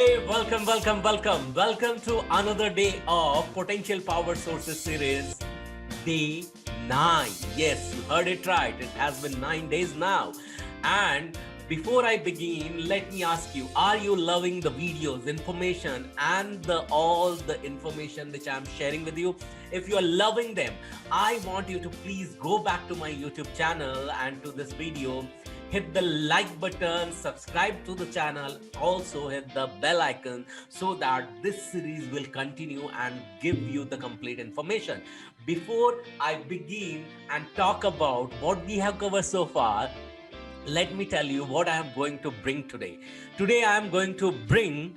Welcome to another day of Potential Power Sources series, day 9. Yes, you heard it right. It has been 9 days now. And before I begin, let me ask you, are you loving the videos, information, and all the information which I'm sharing with you? If you are loving them, I want you to please go back to my YouTube channel and to this video, hit the like button, subscribe to the channel, also hit the bell icon so that this series will continue and give you the complete information. Before I begin and talk about what we have covered so far, let me tell you what I am going to bring today. Today I am going to bring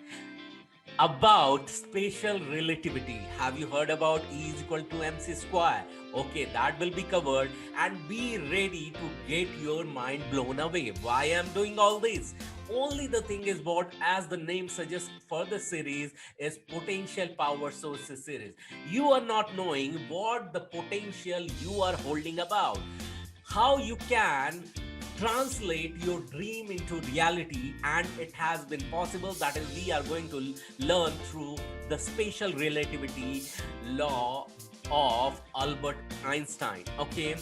about spatial relativity. Have you heard about E is equal to mc square? Okay, that will be covered, and be ready to get your mind blown away. Why I'm doing all this? Only the thing is what, as the name suggests for the series, is potential power sources series. You are not knowing what the potential you are holding about, how you can translate your dream into reality, and it has been possible. That is, we are going to learn through the spatial relativity law of Albert Einstein. Okay,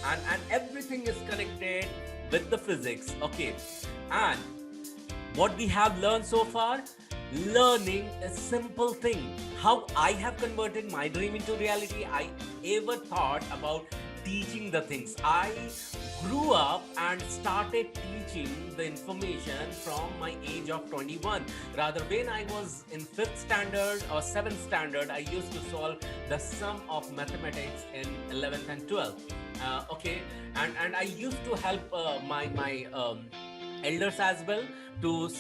and everything is connected with the physics. Okay, and what we have learned so far, learning a simple thing, how I have converted my dream into reality. I ever thought about teaching the things. I grew up and started teaching the information from my age of 21. Rather, when I was in 5th standard or 7th standard, I used to solve the sum of mathematics in 11th and 12th. Okay, and I used to help my elders as well to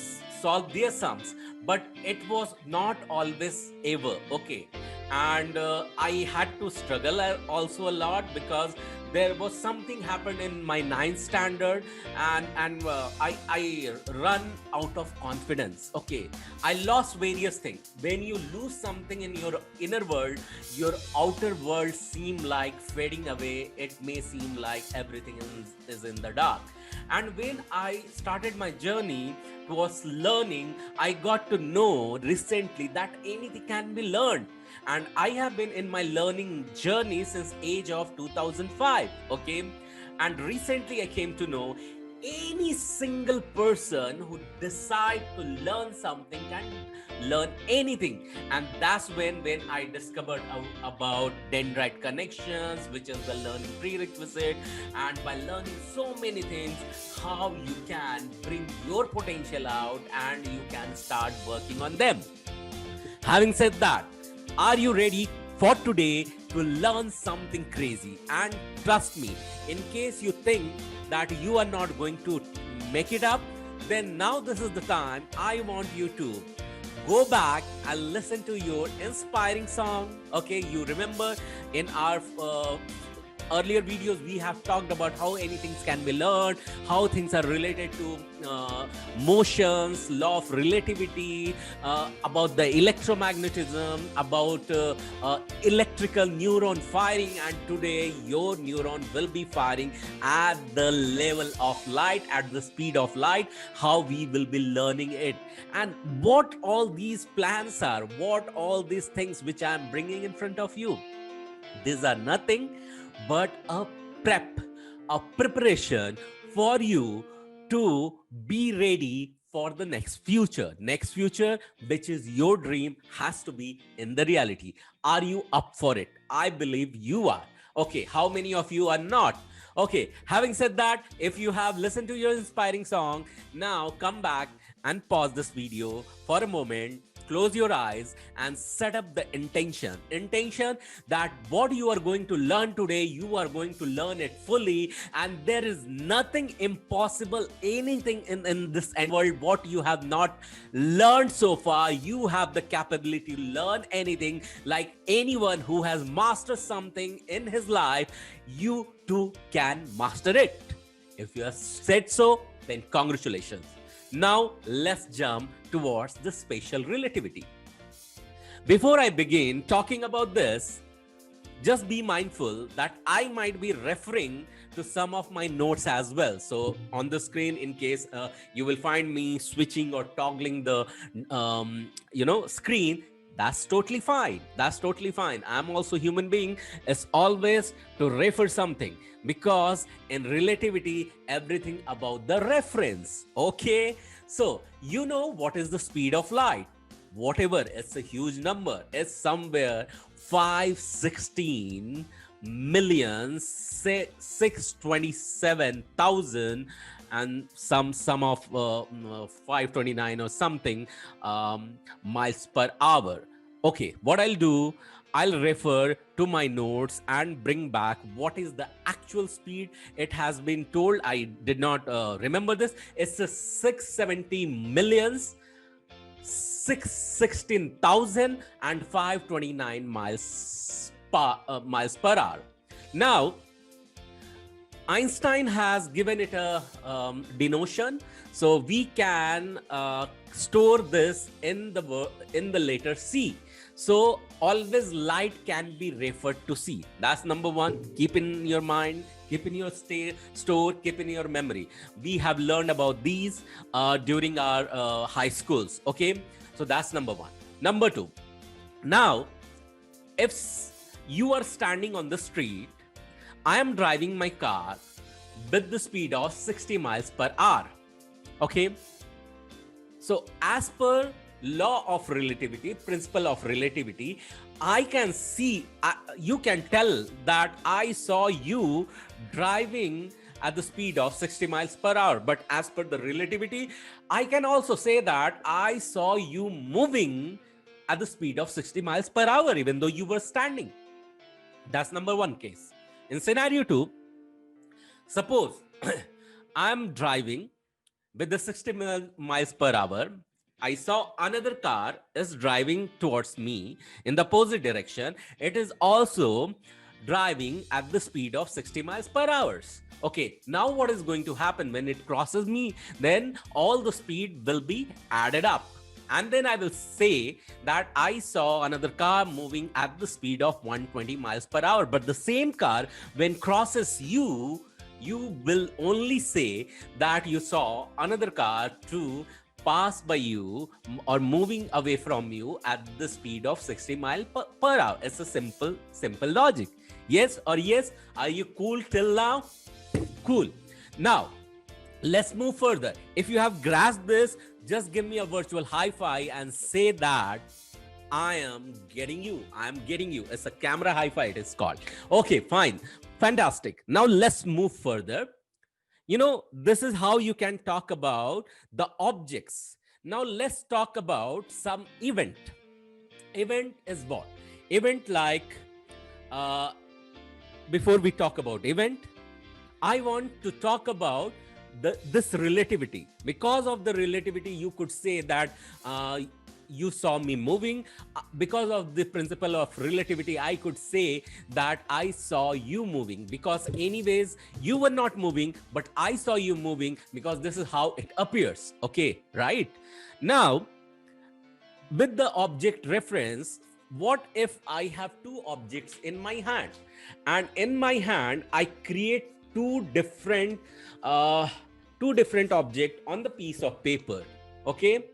solve their sums, but it was not always ever. Okay, and I had to struggle also a lot, because there was something happened in my 9th standard, and I run out of confidence. Okay, I lost various things. When you lose something in your inner world, your outer world seem like fading away. It may seem like everything is in the dark. And when I started my journey towards learning, I got to know recently that anything can be learned. And I have been in my learning journey since age of 2005. Okay, and recently I came to know any single person who decide to learn something can learn anything. And that's when I discovered about dendrite connections, which is the learning prerequisite. And by learning so many things, how you can bring your potential out and you can start working on them. Having said that, are you ready for today to learn something crazy? And trust me, in case you think that you are not going to make it up, then now this is the time. I want you to go back and listen to your inspiring song. Okay, you remember in our earlier videos we have talked about how anything can be learned, how things are related to motions, law of relativity, about the electromagnetism, about electrical neuron firing. And today your neuron will be firing at the level of light, at the speed of light, how we will be learning it. And what all these plans are, what all these things which I am bringing in front of you, these are nothing but a preparation for you to be ready for the next future, which is your dream, has to be in the reality. Are you up for it? I believe you are. Okay, how many of you are not? Okay, having said that, if you have listened to your inspiring song, now come back and pause this video for a moment, close your eyes and set up the intention that what you are going to learn today, you are going to learn it fully. And there is nothing impossible, anything in this world what you have not learned so far. You have the capability to learn anything. Like anyone who has mastered something in his life, you too can master it. If you have said so, then congratulations. Now let's jump towards the spatial relativity. Before I begin talking about this, just be mindful that I might be referring to some of my notes as well. So on the screen, in case you will find me switching or toggling the screen, that's totally fine. That's totally fine. I'm also human being. It's always to refer something, because in relativity, everything about the reference. Okay. So you know what is the speed of light? Whatever, it's a huge number. It's somewhere 516 million 627,000 and some of 529 or something miles per hour. Okay, what I'll do, I'll refer to my notes and bring back what is the actual speed. It has been told, I did not remember this. It's a 670 millions 616,529 miles per hour. Now, Einstein has given it a denotation, so we can store this in the letter C. So always light can be referred to C. That's number one. Keep in your mind, keep in your store, keep in your memory. We have learned about these during our high schools. Okay, so that's number one. Number two. Now, if you are standing on the street, I am driving my car with the speed of 60 miles per hour. Okay. So as per law of relativity, principle of relativity, I can see, you can tell that I saw you driving at the speed of 60 miles per hour. But as per the relativity, I can also say that I saw you moving at the speed of 60 miles per hour, even though you were standing. That's number one case. In scenario two, suppose I'm driving with the 60 miles per hour. I saw another car is driving towards me in the opposite direction. It is also driving at the speed of 60 miles per hour. Okay, now what is going to happen when it crosses me? Then all the speed will be added up. And then I will say that I saw another car moving at the speed of 120 miles per hour. But the same car, when crosses you, you will only say that you saw another car to pass by you or moving away from you at the speed of 60 miles per hour. It's a simple logic. Yes or yes? Are you cool till now? Cool. Now, let's move further. If you have grasped this, just give me a virtual high five and say that I am getting you. I am getting you. It's a camera high five, it is called. Okay, fine. Fantastic. Now let's move further. You know, this is how you can talk about the objects. Now let's talk about some event. Event is what? Event like, before we talk about event, I want to talk about this relativity. Because of the relativity, you could say that you saw me moving. Because of the principle of relativity, I could say that I saw you moving, because anyways you were not moving, but I saw you moving, because this is how it appears. Okay, right? Now, with the object reference, what if I have two objects in my hand, and in my hand I create two different objects on the piece of paper. Okay,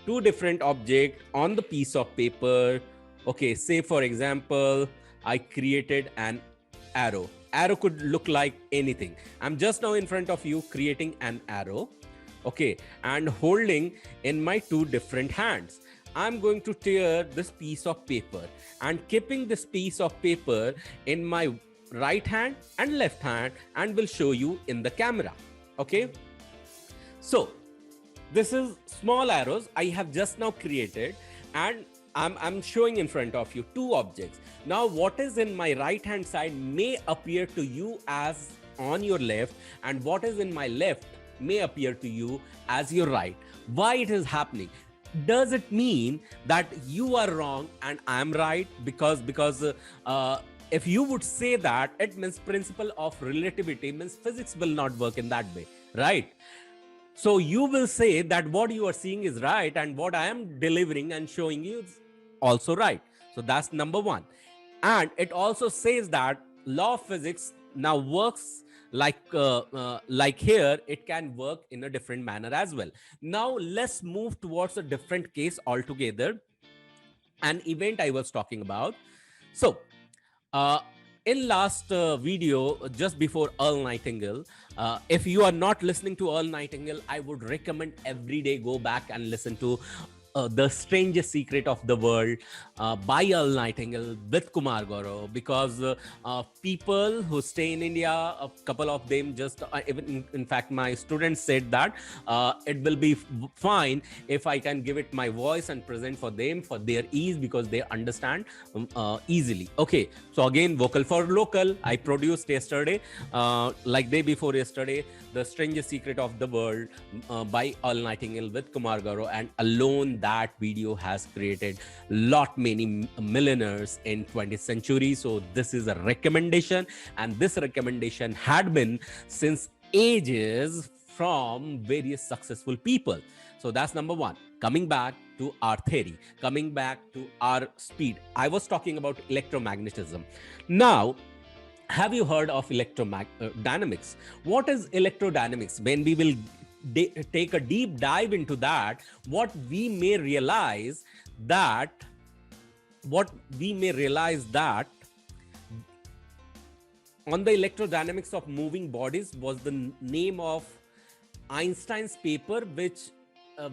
two different objects on the piece of paper. Okay, say for example, I created an arrow. Arrow could look like anything. I'm just now in front of you creating an arrow. Okay, and holding in my two different hands. I'm going to tear this piece of paper and keeping this piece of paper in my right hand and left hand, and will show you in the camera. Okay, so this is small arrows I have just now created, and I'm showing in front of you two objects. Now what is in my right hand side may appear to you as on your left, and what is in my left may appear to you as your right. Why it is happening? Does it mean that you are wrong and I'm right? Because if you would say that, it means principle of relativity, means physics will not work in that way, right? So you will say that what you are seeing is right, and what I am delivering and showing you is also right. So that's number one. And it also says that law of physics now works like here, it can work in a different manner as well. Now let's move towards a different case altogether, an event I was talking about. So uh, in last video, just before Earl Nightingale, if you are not listening to Earl Nightingale, I would recommend every day go back and listen to The Strangest Secret of the World by Earl Nightingale with Kumar Gaurav, because people who stay in India, a couple of them just, even in fact, my students said that it will be fine if I can give it my voice and present for them for their ease, because they understand easily. Okay, so again, vocal for local, I produced yesterday, like day before yesterday, The Strangest Secret of the World by Earl Nightingale with Kumar Gaurav, and alone that video has created lot many millionaires in 20th century. So this is a recommendation, and this recommendation had been since ages from various successful people. So that's number one. Coming back to our theory, coming back to our speed, I was talking about electromagnetism. Now, have you heard of electrodynamics? What is electrodynamics? When we will take a deep dive into that, what we may realize that on the electrodynamics of moving bodies was the name of Einstein's paper, which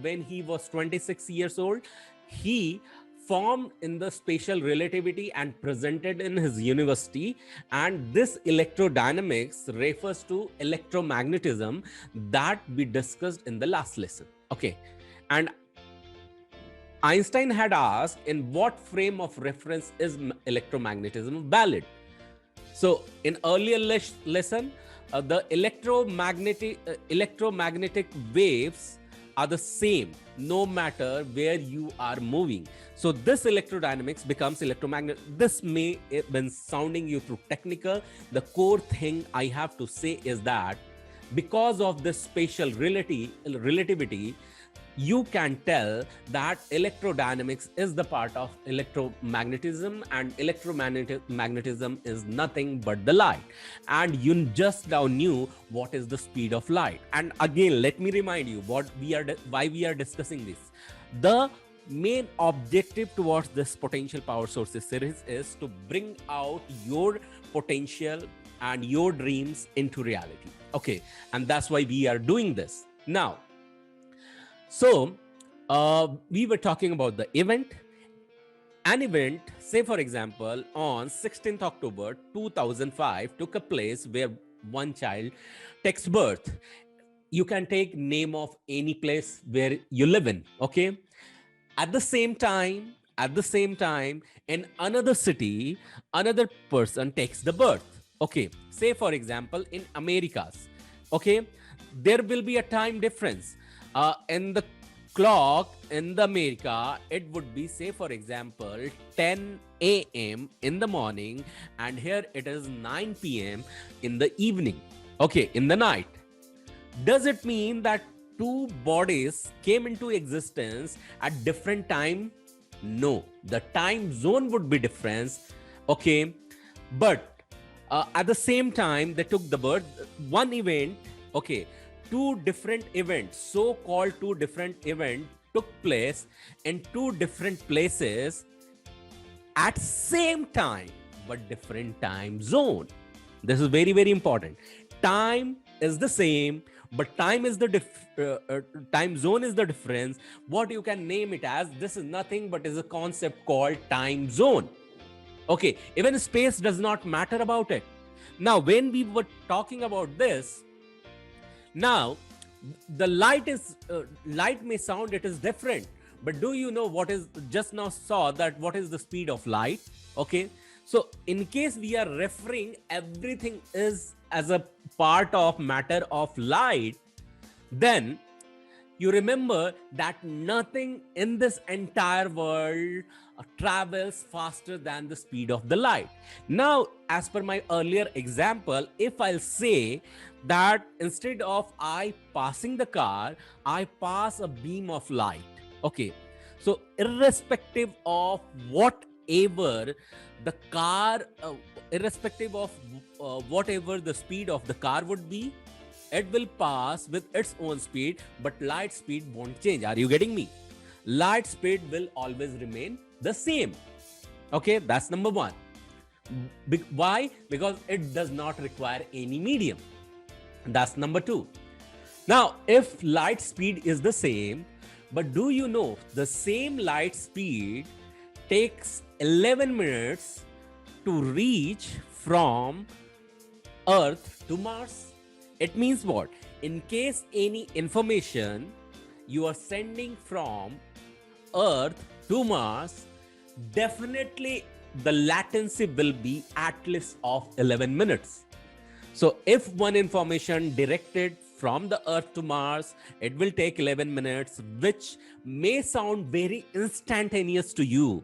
when he was 26 years old, he formed in the special relativity and presented in his university. And this electrodynamics refers to electromagnetism that we discussed in the last lesson. Okay, and Einstein had asked, in what frame of reference is electromagnetism valid? So in earlier lesson, the electromagnetic waves are the same no matter where you are moving. So this electrodynamics becomes electromagnet. This may have been sounding you too technical. The core thing I have to say is that because of this spatial relativity, you can tell that electrodynamics is the part of electromagnetism, and electromagnetism is nothing but the light. And you just now knew what is the speed of light. And again, let me remind you why we are discussing this. The main objective towards this potential power sources series is to bring out your potential and your dreams into reality. Okay, and that's why we are doing this now. So we were talking about the event. An event, say for example, on 16th October 2005 took a place where one child takes birth. You can take name of any place where you live in. Okay. At the same time, in another city, another person takes the birth. Okay. Say for example, in Americas. Okay. There will be a time difference. In the clock in the America, it would be, say for example, 10 a.m. in the morning, and here it is 9 p.m. in the evening. Okay, in the night. Does it mean that two bodies came into existence at different time? No, the time zone would be different. Okay, but at the same time they took the birth. One event, okay, two different events, so-called two different events, took place in two different places at same time, but different time zone. This is very, very important. Time is the same, but time is the time zone is the difference. What you can name it as, this is nothing but is a concept called time zone. Okay, even space does not matter about it. Now, when we were talking about this, now, the light may sound it is different, but do you know what is, just now saw that what is the speed of light? Okay, so in case we are referring everything is as a part of matter of light, then you remember that nothing in this entire world travels faster than the speed of the light. Now, as per my earlier example, if I'll say that instead of I passing the car, I pass a beam of light. Okay, so irrespective of what whatever the car, irrespective of whatever the speed of the car would be, it will pass with its own speed, but light speed won't change. Are you getting me? Light speed will always remain the same. Okay, that's number one. Why? Because it does not require any medium. That's number two. Now, if light speed is the same, but do you know the same light speed takes 11 minutes to reach from Earth to Mars? It means what? In case any information you are sending from Earth to Mars, definitely the latency will be at least of 11 minutes. So if one information directed from the Earth to Mars, it will take 11 minutes, which may sound very instantaneous to you.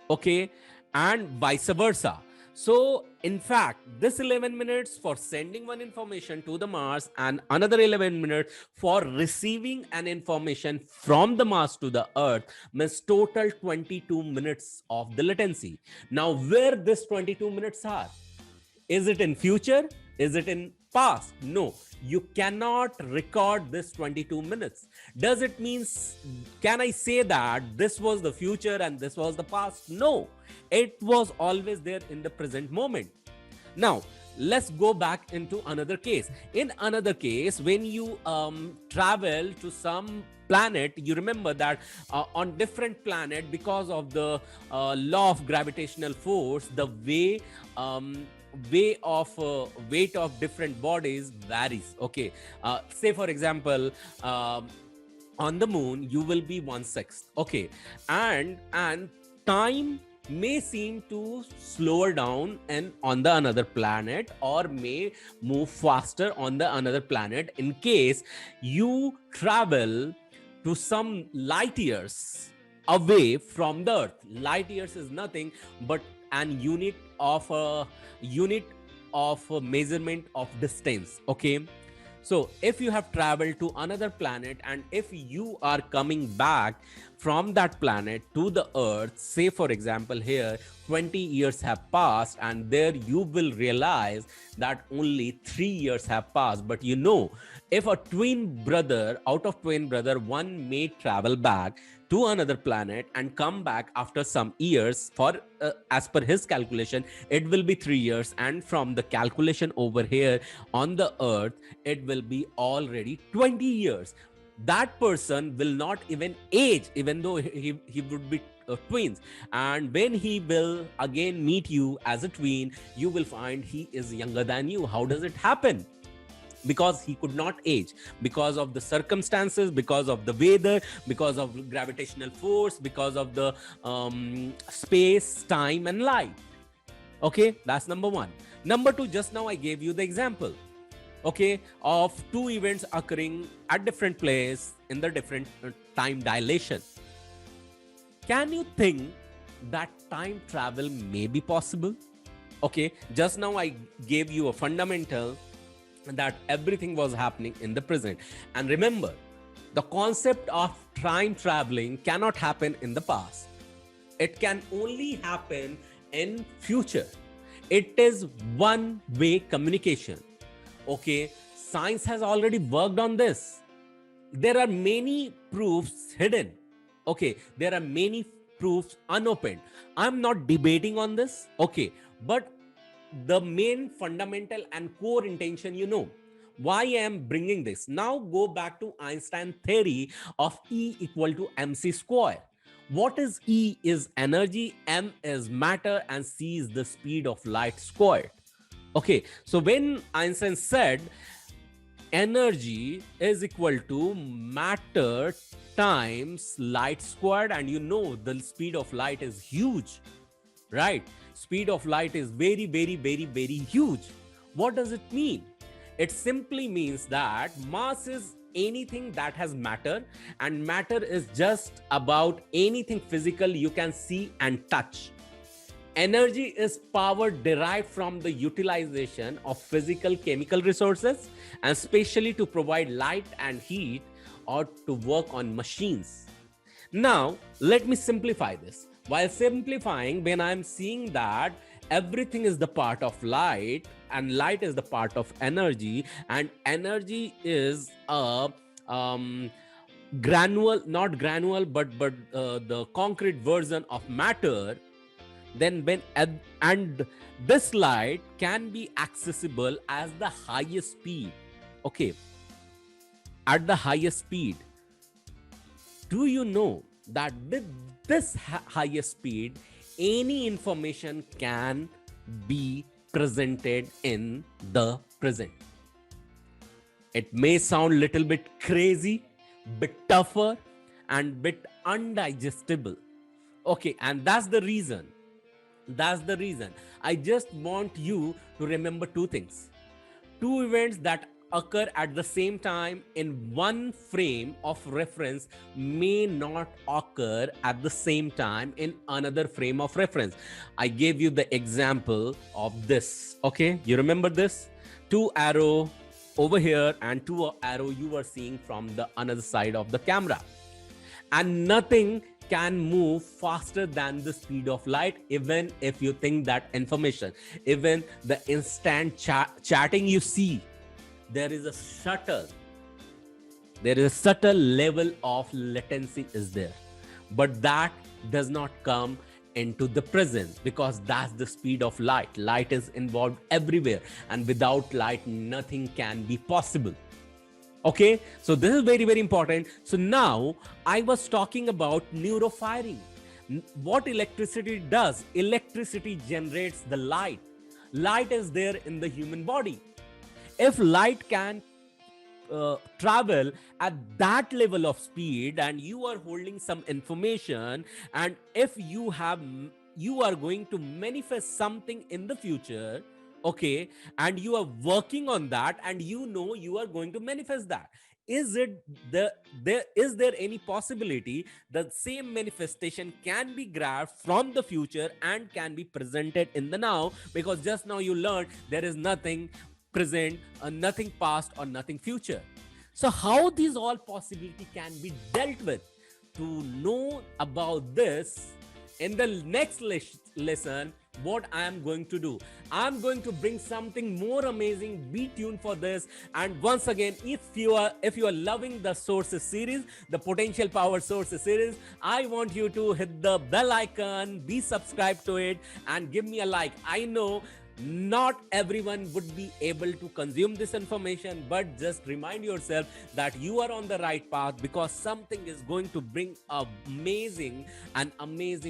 Okay, and vice versa. So in fact, this 11 minutes for sending one information to the Mars and another 11 minutes for receiving an information from the Mars to the Earth means total 22 minutes of the latency. Now, where this 22 minutes are? Is it in future? Is it in past? No, you cannot record this 22 minutes. Does it mean, can I say that this was the future and this was the past? No, it was always there in the present moment. Now, let's go back into another case. In another case, when you travel to some planet, you remember that on different planet, because of the law of gravitational force, the way weight of different bodies varies. Okay, say for example, on the moon you will be 1/6. Okay, and time may seem to slower down and on the another planet, or may move faster on the another planet, in case you travel to some light years away from the Earth. Light years is nothing but an unit of a measurement of distance. Okay, so if you have traveled to another planet and if you are coming back from that planet to the Earth, say for example here 20 years have passed, and there you will realize that only 3 years have passed. But you know, if a twin brother, out of twin brother, one may travel back to another planet and come back after some years, for as per his calculation it will be 3 years, and from the calculation over here on the Earth it will be already 20 years. That person will not even age, even though he would be twins, and when he will again meet you as a twin, you will find he is younger than you. How does it happen? Because he could not age, because of the circumstances, because of the weather, because of gravitational force, because of the space, time and light. Okay, that's number one. Number two, just now I gave you the example, okay, of two events occurring at different place in the different time dilation. Can you think that time travel may be possible? Okay, just now I gave you a fundamental that everything was happening in the present. And remember, the concept of time traveling cannot happen in the past. It can only happen in future. It is one-way communication. Okay, science has already worked on this. There are many proofs hidden. Okay, there are many proofs unopened. I'm not debating on this. Okay, but the main fundamental and core intention, you know why I am bringing this. Now go back to Einstein theory of E equal to mc square. What is E? Is energy, M is matter, and C is the speed of light squared. Okay, so when Einstein said energy is equal to matter times light squared, and you know the speed of light is huge, right? Speed of light is very, very, very, very huge. What does it mean? It simply means that mass is anything that has matter, and matter is just about anything physical you can see and touch. Energy is power derived from the utilization of physical chemical resources, and especially to provide light and heat or to work on machines. Now, let me simplify this. While simplifying, when I'm seeing that everything is the part of light and light is the part of energy, and energy is a um, granule, not granule, but the concrete version of matter, then and this light can be accessible as the highest speed. Okay, at the highest speed. Do you know that with this highest speed, any information can be presented in the present? It may sound little bit crazy, bit tougher, and bit undigestible. Okay, and that's the reason. That's the reason. I just want you to remember two things. Two events that occur at the same time in one frame of reference may not occur at the same time in another frame of reference. I gave you the example of this. Okay, you remember this? Two arrow over here and two arrow you were seeing from the another side of the camera, and nothing can move faster than the speed of light. Even if you think that information, even the instant chatting you see, there is a subtle level of latency is there, but that does not come into the present because that's the speed of light. Light is involved everywhere, and without light nothing can be possible. Okay, so this is very, very important. So now I was talking about neurofiring. What electricity does? Electricity generates the light. Light is there in the human body. If light can travel at that level of speed and you are holding some information, and if you are going to manifest something in the future, okay, and you are working on that and you know you are going to manifest that, is there any possibility that same manifestation can be grabbed from the future and can be presented in the now? Because just now you learned there is nothing present, nothing past, or nothing future. So how these all possibility can be dealt with? To know about this, in the next lesson, what I am going to do, I'm going to bring something more amazing. Be tuned for this. And once again, if you are loving the sources series, the potential power sources series, I want you to hit the bell icon, be subscribed to it, and give me a like. I know not everyone would be able to consume this information, but just remind yourself that you are on the right path, because something is going to bring amazing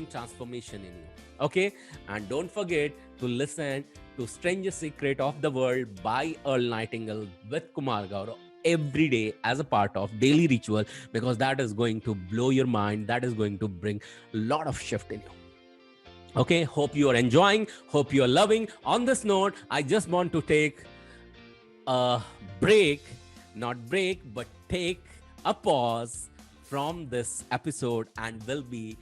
transformation in you. Okay, and don't forget to listen to Stranger Secret of the World by Earl Nightingale with Kumar Gaurav every day as a part of daily ritual, because that is going to blow your mind. That is going to bring a lot of shift in you. Okay, hope you are enjoying, hope you are loving. On this note, I just want to take a break, but take a pause from this episode, and will be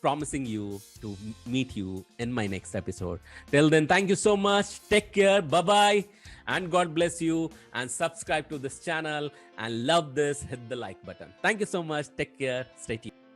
promising you to meet you in my next episode. Till then, thank you so much. Take care. Bye-bye. And God bless you. And subscribe to this channel, and love this. Hit the like button. Thank you so much. Take care. Stay tuned.